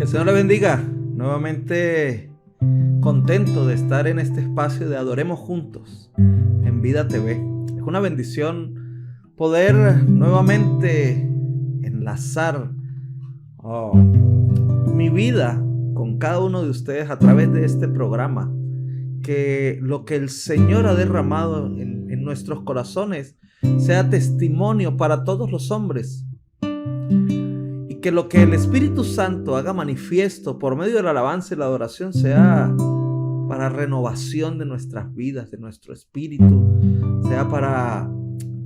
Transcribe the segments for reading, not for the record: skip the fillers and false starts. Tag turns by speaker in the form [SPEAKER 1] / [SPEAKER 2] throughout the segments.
[SPEAKER 1] Que el Señor le bendiga. Nuevamente contento de estar en este espacio de Adoremos Juntos en Vida TV. Es una bendición poder nuevamente enlazar mi vida con cada uno de ustedes a través de este programa. Que lo que el Señor ha derramado en nuestros corazones sea testimonio para todos los hombres. Y que lo que el Espíritu Santo haga manifiesto por medio de la alabanza y la adoración sea para renovación de nuestras vidas, de nuestro espíritu, sea para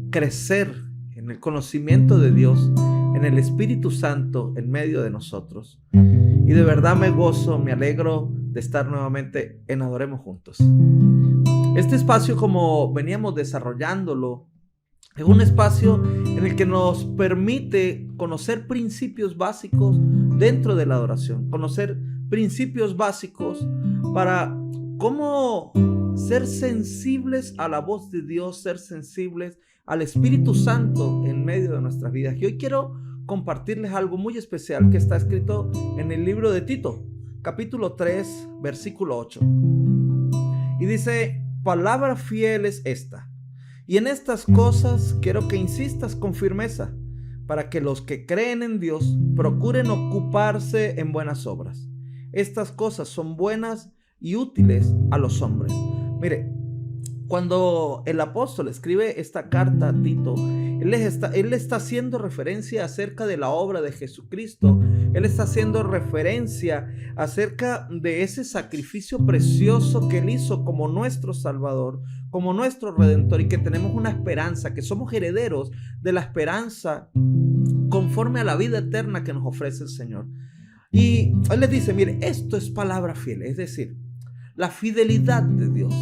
[SPEAKER 1] crecer en el conocimiento de Dios, en el Espíritu Santo en medio de nosotros. Y de verdad me gozo, me alegro de estar nuevamente en Adoremos Juntos. Este espacio, como veníamos desarrollándolo, es un espacio en el que nos permite conocer principios básicos dentro de la adoración, conocer principios básicos para cómo ser sensibles a la voz de Dios, ser sensibles al Espíritu Santo en medio de nuestras vidas. Y hoy quiero compartirles algo muy especial que está escrito en el libro de Tito, capítulo 3, versículo 8. Y dice: palabra fiel es esta. Y en estas cosas quiero que insistas con firmeza, para que los que creen en Dios procuren ocuparse en buenas obras. Estas cosas son buenas y útiles a los hombres. Mire, cuando el apóstol escribe esta carta a Tito, él está haciendo referencia acerca de la obra de Jesucristo. Él está haciendo referencia acerca de ese sacrificio precioso que Él hizo como nuestro Salvador, como nuestro Redentor, y que tenemos una esperanza, que somos herederos de la esperanza conforme a la vida eterna que nos ofrece el Señor. Y Él les dice: mire, esto es palabra fiel, es decir, la fidelidad de Dios,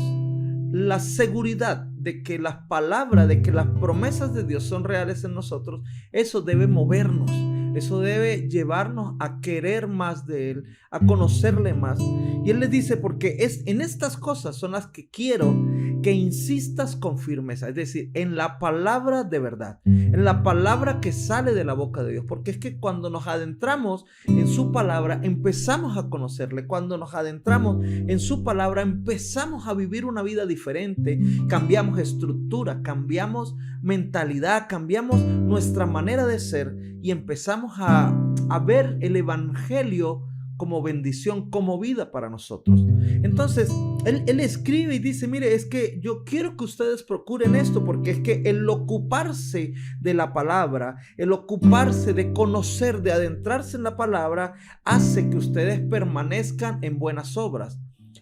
[SPEAKER 1] la seguridad de que las palabras, de que las promesas de Dios son reales en nosotros. Eso debe movernos, eso debe llevarnos a querer más de Él, a conocerle más. Y Él les dice: porque en estas cosas son las que quiero que insistas con firmeza, es decir, en la palabra de verdad, en la palabra que sale de la boca de Dios. Porque es que cuando nos adentramos en su palabra, empezamos a conocerle. Cuando nos adentramos en su palabra, empezamos a vivir una vida diferente. Cambiamos estructura, cambiamos mentalidad, cambiamos nuestra manera de ser y empezamos a ver el evangelio como bendición, como vida para nosotros. Entonces, él escribe y dice: mire, es que yo quiero que ustedes procuren esto, porque es que el ocuparse de la palabra, el ocuparse de conocer, de adentrarse en la palabra, hace que ustedes permanezcan en buenas obras.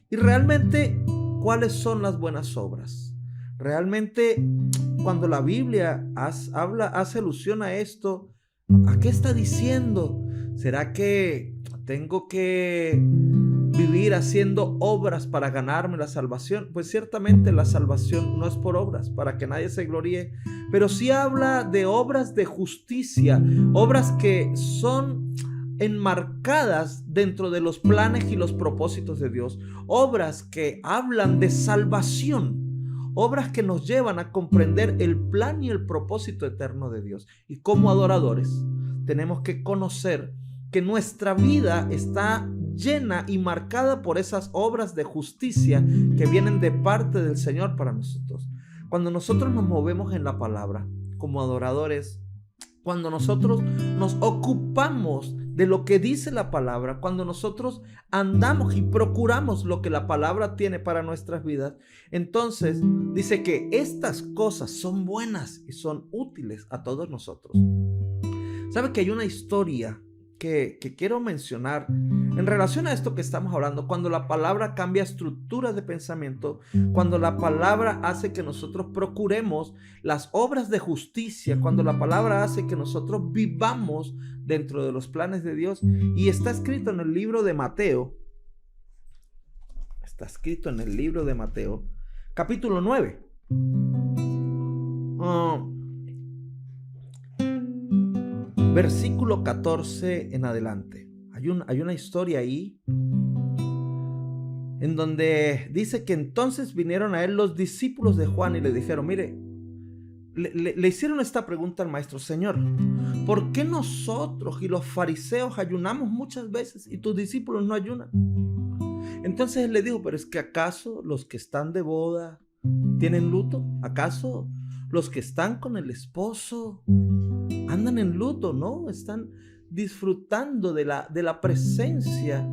[SPEAKER 1] Y realmente, ¿cuáles son las buenas obras? Realmente, cuando la Biblia hace alusión a esto, ¿a qué está diciendo? ¿Será que tengo que vivir haciendo obras para ganarme la salvación? Pues ciertamente la salvación no es por obras, para que nadie se gloríe, pero sí habla de obras de justicia, obras que son enmarcadas dentro de los planes y los propósitos de Dios, obras que hablan de salvación, obras que nos llevan a comprender el plan y el propósito eterno de Dios. Y como adoradores tenemos que conocer que nuestra vida está llena y marcada por esas obras de justicia que vienen de parte del Señor para nosotros. Cuando nosotros nos movemos en la palabra como adoradores, cuando nosotros nos ocupamos de lo que dice la palabra, cuando nosotros andamos y procuramos lo que la palabra tiene para nuestras vidas, entonces dice que estas cosas son buenas y son útiles a todos nosotros. ¿Sabe que hay una historia que quiero mencionar en relación a esto que estamos hablando? Cuando la palabra cambia estructuras de pensamiento, cuando la palabra hace que nosotros procuremos las obras de justicia, cuando la palabra hace que nosotros vivamos dentro de los planes de Dios. Y está escrito en el libro de Mateo, capítulo 9. Versículo 14 en adelante. Hay una historia ahí en donde dice que entonces vinieron a él los discípulos de Juan y le dijeron: mire, le hicieron esta pregunta al maestro: Señor, ¿por qué nosotros y los fariseos ayunamos muchas veces y tus discípulos no ayunan? Entonces él le dijo: pero es que ¿acaso los que están de boda tienen luto? ¿Acaso los que están con el esposo andan en luto? No, están disfrutando de la presencia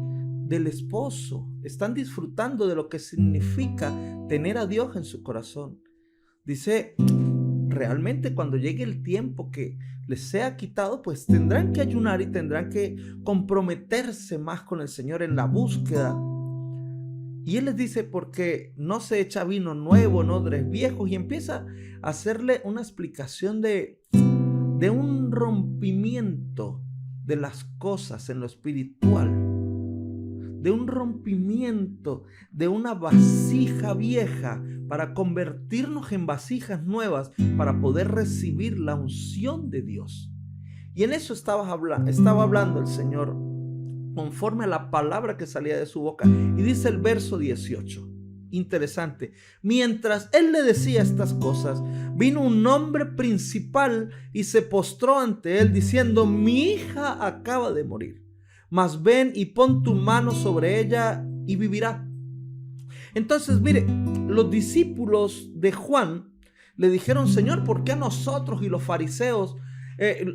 [SPEAKER 1] del esposo. Están disfrutando de lo que significa tener a Dios en su corazón. Dice: realmente cuando llegue el tiempo que les sea quitado, pues tendrán que ayunar y tendrán que comprometerse más con el Señor en la búsqueda. Y él les dice: porque no se echa vino nuevo en odres viejos, y empieza a hacerle una explicación de un rompimiento de las cosas en lo espiritual, de un rompimiento de una vasija vieja para convertirnos en vasijas nuevas para poder recibir la unción de Dios. Y en eso estaba hablando el Señor conforme a la palabra que salía de su boca. Y dice el verso 18, interesante: mientras él le decía estas cosas, vino un hombre principal y se postró ante él diciendo: mi hija acaba de morir, mas ven y pon tu mano sobre ella y vivirá. Entonces, mire, los discípulos de Juan le dijeron: Señor, ¿por qué a nosotros y los fariseos?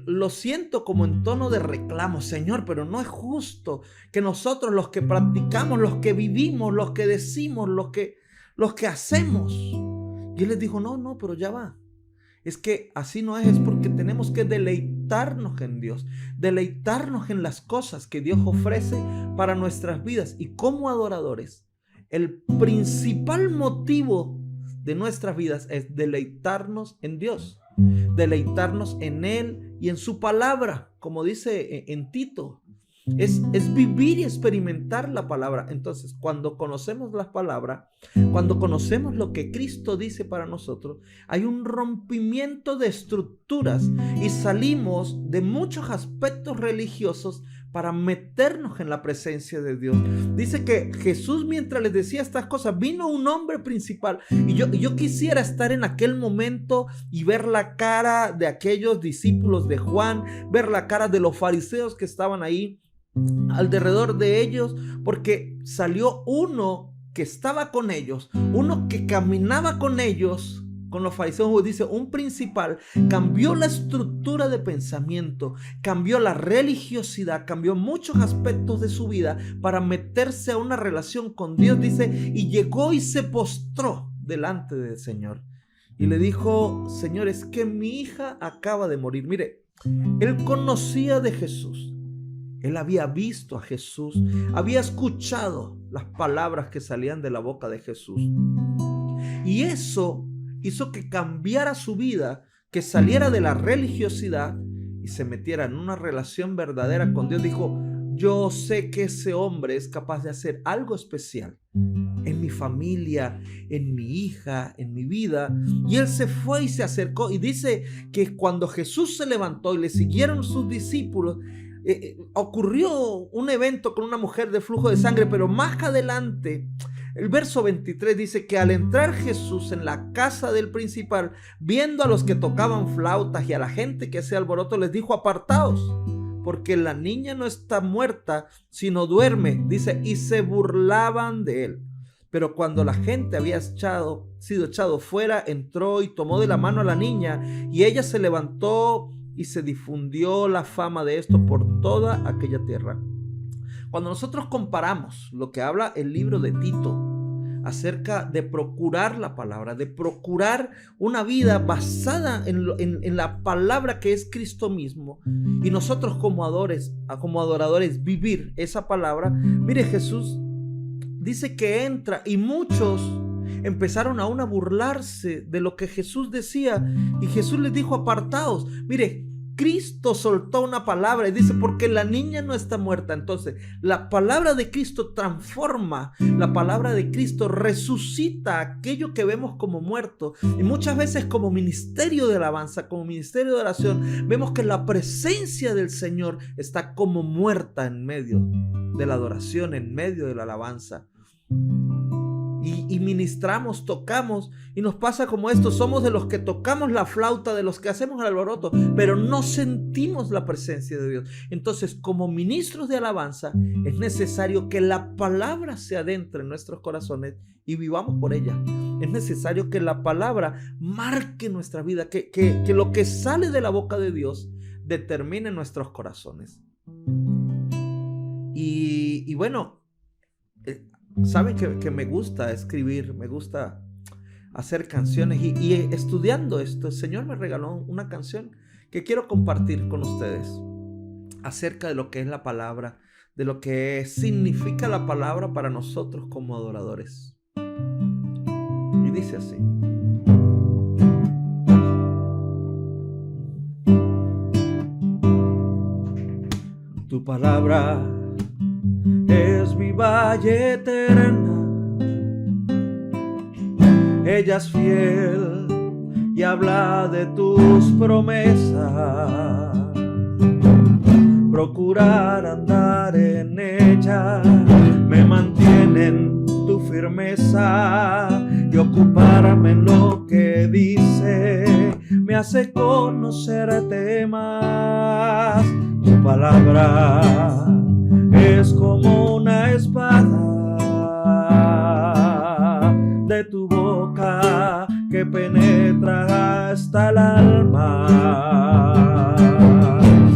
[SPEAKER 1] Lo siento como en tono de reclamo: Señor, pero no es justo que nosotros, los que practicamos, los que vivimos, los que decimos, los que hacemos. Y él les dijo: no, pero ya va. Es que así no es porque tenemos que deleitarnos en Dios, deleitarnos en las cosas que Dios ofrece para nuestras vidas. Y como adoradores, el principal motivo de nuestras vidas es deleitarnos en Dios, deleitarnos en Él y en su palabra, como dice en Tito. Es vivir y experimentar la palabra. Entonces, cuando conocemos la palabra, cuando conocemos lo que Cristo dice para nosotros, hay un rompimiento de estructuras y salimos de muchos aspectos religiosos para meternos en la presencia de Dios. Dice que Jesús, mientras les decía estas cosas, vino un hombre principal. Y yo quisiera estar en aquel momento y ver la cara de aquellos discípulos de Juan, ver la cara de los fariseos que estaban ahí alrededor de ellos, porque salió uno que estaba con ellos, uno que caminaba con ellos, con los fariseos. Dice: un principal cambió la estructura de pensamiento, cambió la religiosidad, cambió muchos aspectos de su vida para meterse a una relación con Dios. Dice: y llegó y se postró delante del Señor y le dijo: Señor, es que mi hija acaba de morir. Mire, él conocía de Jesús. Él había visto a Jesús, había escuchado las palabras que salían de la boca de Jesús. Y eso hizo que cambiara su vida, que saliera de la religiosidad y se metiera en una relación verdadera con Dios. Dijo: yo sé que ese hombre es capaz de hacer algo especial en mi familia, en mi hija, en mi vida. Y él se fue y se acercó. Y dice que cuando Jesús se levantó y le siguieron sus discípulos, ocurrió un evento con una mujer de flujo de sangre. Pero más adelante, el verso 23 dice que al entrar Jesús en la casa del principal, viendo a los que tocaban flautas y a la gente que hacía alboroto, les dijo: apartaos, porque la niña no está muerta, sino duerme. Dice: y se burlaban de él. Pero cuando la gente había sido echado fuera, entró y tomó de la mano a la niña, y ella se levantó, y se difundió la fama de esto por toda aquella tierra. Cuando nosotros comparamos lo que habla el libro de Tito acerca de procurar la palabra, de procurar una vida basada en la palabra que es Cristo mismo, y nosotros como adoradores vivir esa palabra, mire, Jesús dice que entra y muchos empezaron aún a burlarse de lo que Jesús decía, y Jesús les dijo: apartaos. Mire, Cristo soltó una palabra y dice: porque la niña no está muerta. Entonces, la palabra de Cristo transforma, la palabra de Cristo resucita aquello que vemos como muerto. Y muchas veces, como ministerio de alabanza, como ministerio de oración, vemos que la presencia del Señor está como muerta en medio de la adoración, en medio de la alabanza. y ministramos, tocamos, y nos pasa como esto: somos de los que tocamos la flauta, de los que hacemos el alboroto, pero no sentimos la presencia de Dios. Entonces, como ministros de alabanza, es necesario que la palabra se adentre en nuestros corazones y vivamos por ella. Es necesario que la palabra marque nuestra vida, que lo que sale de la boca de Dios determine nuestros corazones. Y bueno, saben que me gusta escribir, me gusta hacer canciones, y estudiando esto, el Señor me regaló una canción que quiero compartir con ustedes acerca de lo que es la palabra, de lo que significa la palabra para nosotros como adoradores. Y dice así: tu palabra es viva y eterna, ella es fiel y habla de tus promesas. Procurar andar en ella me mantiene en tu firmeza, y ocuparme en lo que dice me hace conocerte más. Tu palabra es como una espada de tu boca que penetra hasta el alma.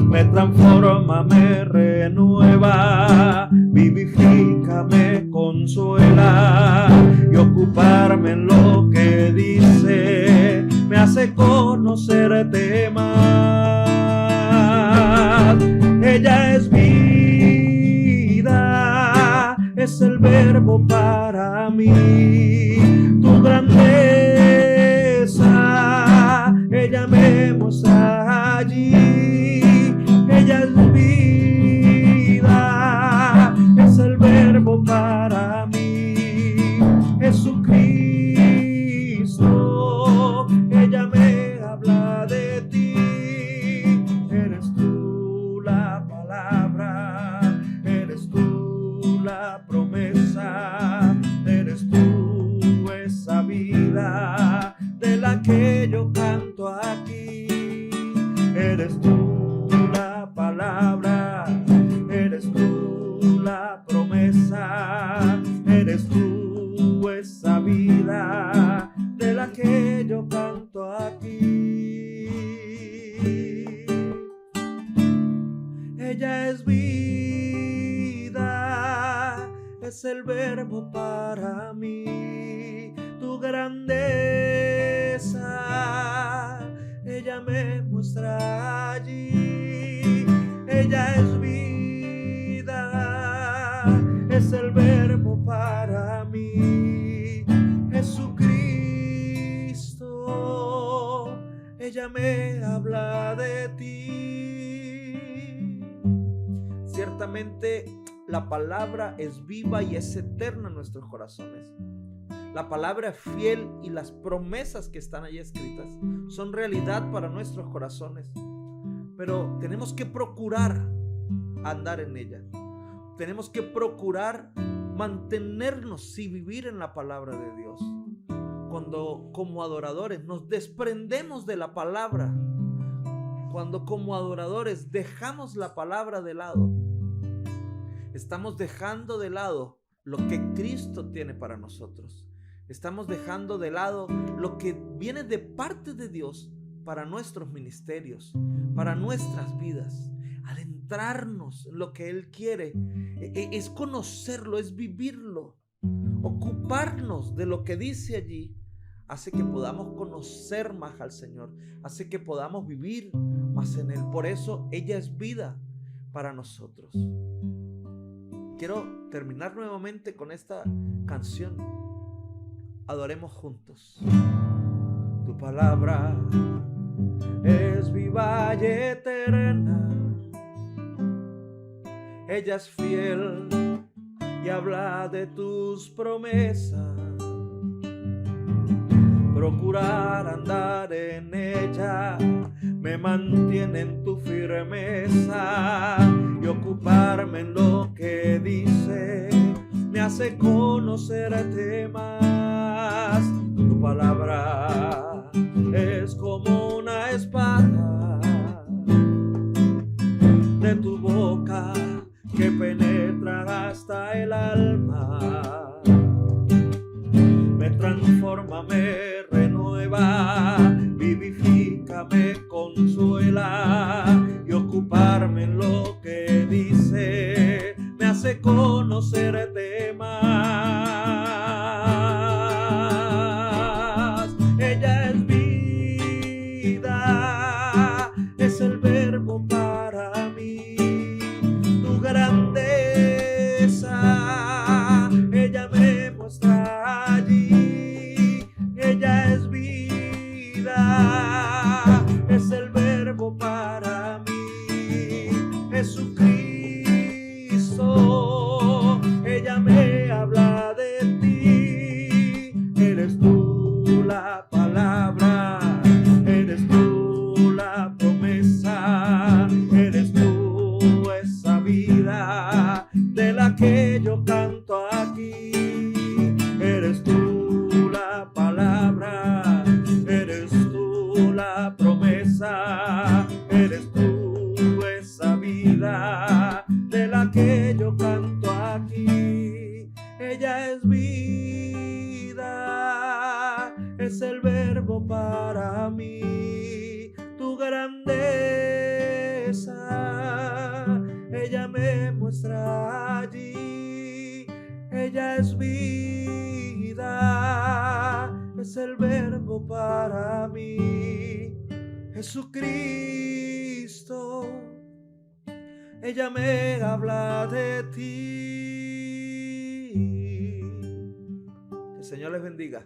[SPEAKER 1] Me transforma, me renueva, vivifica, me consuela, y ocuparme en lo que dice me hace conocerte más. Ella es vida, es el verbo para mí. Tu grandeza, ella me muestra allí. Ella es vida, es el verbo para mí. Jesucristo, ella me habla de ti. Eres tú la palabra, eres tú la promesa, eres tú esa vida de la que yo canto aquí. Eres tú la palabra, eres tú la promesa, eres tú esa vida de la que yo canto aquí. Ella es vida, es el verbo para mí. Tu grandeza, ella me muestra allí. Ella es vida, es el verbo para mí. Jesucristo, ella me habla de ti. Ciertamente la palabra es viva y es eterna en nuestros corazones. La palabra es fiel y las promesas que están ahí escritas son realidad para nuestros corazones. Pero tenemos que procurar andar en ella. Tenemos que procurar mantenernos y vivir en la palabra de Dios. Cuando como adoradores nos desprendemos de la palabra, cuando como adoradores dejamos la palabra de lado, estamos dejando de lado lo que Cristo tiene para nosotros. Estamos dejando de lado lo que viene de parte de Dios para nuestros ministerios, para nuestras vidas. Adentrarnos en lo que Él quiere es conocerlo, es vivirlo. Ocuparnos de lo que dice allí hace que podamos conocer más al Señor, hace que podamos vivir más en Él. Por eso ella es vida para nosotros. Quiero terminar nuevamente con esta canción. Adoremos juntos. Tu palabra es viva y eterna, ella es fiel y habla de tus promesas. Procurar andar en ella me mantiene en tu firmeza, y ocuparme en lo que dice me hace conocerte más. Tu palabra es como una espada de tu boca que penetra hasta el alma. Me transforma, me renueva, vivifica, me consuela, y ocuparme en lo que dice me hace conocerte más. Ella es vida, es el verbo para mí. Tu grandeza, ella me muestra allí. Ella es vida, es el verbo para mí. Jesucristo, ella me habla de ti. Eres tú la palabra, eres tú la promesa, eres tú esa vida de la que yo canto aquí. Eres tú la palabra, eres tú la promesa, eres tú esa vida de la que yo canto aquí. Ella es vida, es el verbo para mí. Tu grandeza, ella me muestra allí. Ella es vida, es el verbo para mí. Jesucristo, ella me habla de ti. Que el Señor les bendiga.